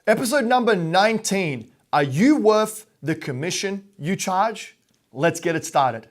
Episode number 19. Are you worth the commission you charge? Let's get it started.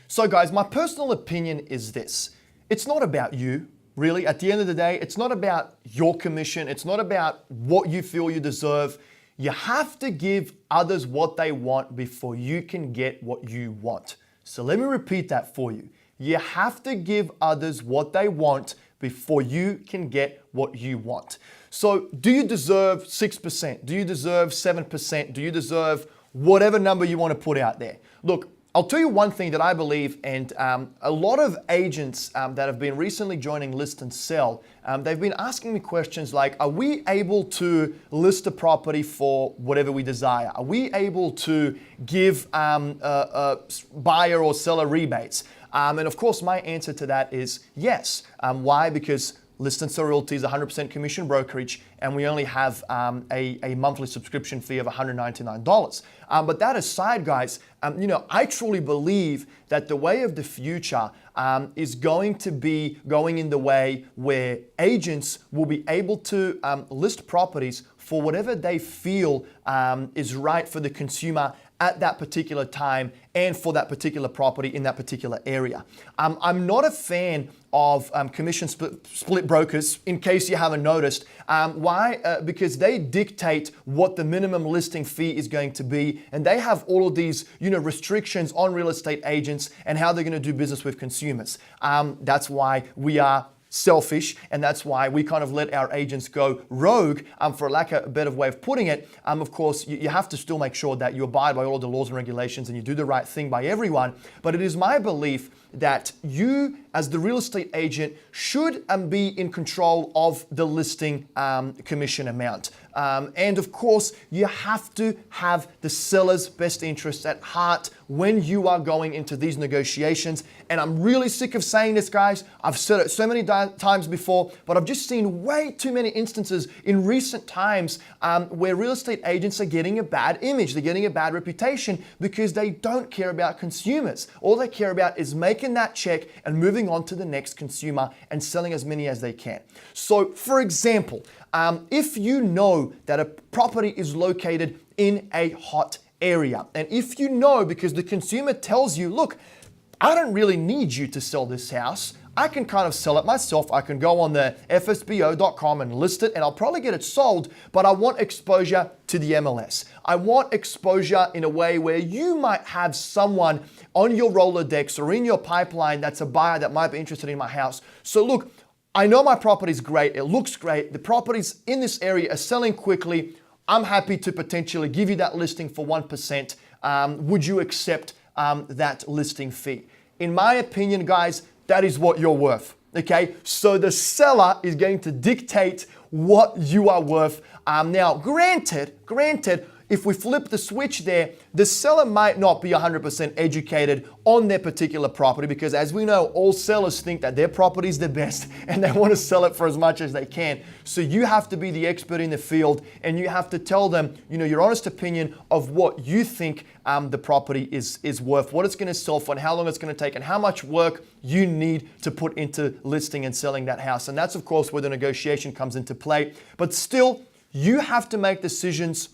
So guys, my personal opinion is this. It's not about you, really. At the end of the day, it's not about your commission. It's not about what you feel you deserve. You have to give others what they want before you can get what you want. So let me repeat that for you. You have to give others what they want before you can get what you want. So do you deserve 6%? Do you deserve 7%? Do you deserve whatever number you want to put out there? Look, I'll tell you one thing that I believe, and a lot of agents that have been recently joining List'n Sell, they've been asking me questions like, are we able to list a property for whatever we desire? Are we able to give buyer or seller rebates? And of course, my answer to that is yes. Why? Because List'n Sell Realty is 100% commission brokerage, and we only have a monthly subscription fee of $199. But that aside, guys, I truly believe that the way of the future is going to be going in the way where agents will be able to list properties for whatever they feel is right for the consumer at that particular time and for that particular property in that particular area. I'm not a fan of commission split brokers, in case you haven't noticed. Why? Because they dictate what the minimum listing fee is going to be, and they have all of these restrictions on real estate agents and how they're going to do business with consumers. That's why we are selfish, and that's why we kind of let our agents go rogue, for lack of a better way of putting it. Of course, you have to still make sure that you abide by all of the laws and regulations and you do the right thing by everyone. But it is my belief that you, as the real estate agent, should be in control of the listing commission amount. And of course, you have to have the seller's best interests at heart when you are going into these negotiations. And I'm really sick of saying this, guys. I've said it so many times before, but I've just seen way too many instances in recent times where real estate agents are getting a bad image. They're getting a bad reputation because they don't care about consumers. All they care about is making that check and moving on to the next consumer and selling as many as they can. So, for example, if you know that a property is located in a hot area, and if you know because the consumer tells you, look, I don't really need you to sell this house. I can kind of sell it myself. I can go on the fsbo.com and list it, and I'll probably get it sold, but I want exposure to the MLS. I want exposure in a way where you might have someone on your Rolodex or in your pipeline that's a buyer that might be interested in my house. So look, I know my property's great. It looks great. The properties in this area are selling quickly. I'm happy to potentially give you that listing for 1%. Would you accept that listing fee? In my opinion, guys, that is what you're worth, okay? So the seller is going to dictate what you are worth. Now, granted, if we flip the switch there, the seller might not be 100% educated on their particular property, because as we know, all sellers think that their property is the best and they want to sell it for as much as they can. So you have to be the expert in the field, and you have to tell them, your honest opinion of what you think the property is worth, what it's going to sell for, and how long it's going to take, and how much work you need to put into listing and selling that house. And that's, of course, where the negotiation comes into play. But still, you have to make decisions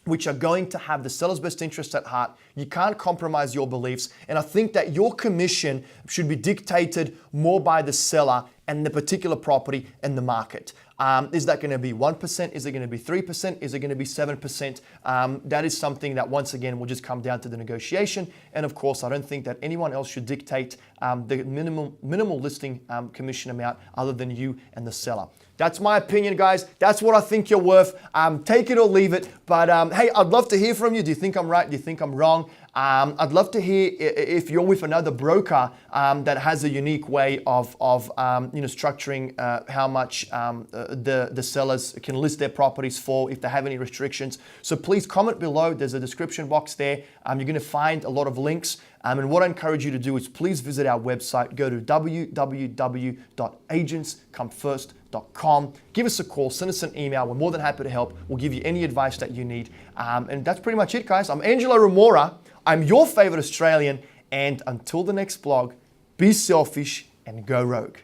which are going to have the seller's best interest at heart. You can't compromise your beliefs. And I think that your commission should be dictated more by the seller and the particular property and the market. Is that going to be 1%? Is it going to be 3%? Is it going to be 7%? That is something that, once again, will just come down to the negotiation. And of course, I don't think that anyone else should dictate the minimal listing commission amount other than you and the seller. That's my opinion, guys. That's what I think you're worth. Take it or leave it. But hey, I'd love to hear from you. Do you think I'm right? Do you think I'm wrong? I'd love to hear if you're with another broker that has a unique way of structuring how much the sellers can list their properties for, if they have any restrictions. So please comment below. There's a description box there. You're going to find a lot of links And what I encourage you to do is please visit our website. Go to www.agentscomefirst.com. Give us a call, send us an email. We're more than happy to help. We'll give you any advice that you need. And that's pretty much it, guys. I'm Engelo Rumora. I'm your favorite Australian. And until the next vlog, be selfish and go rogue.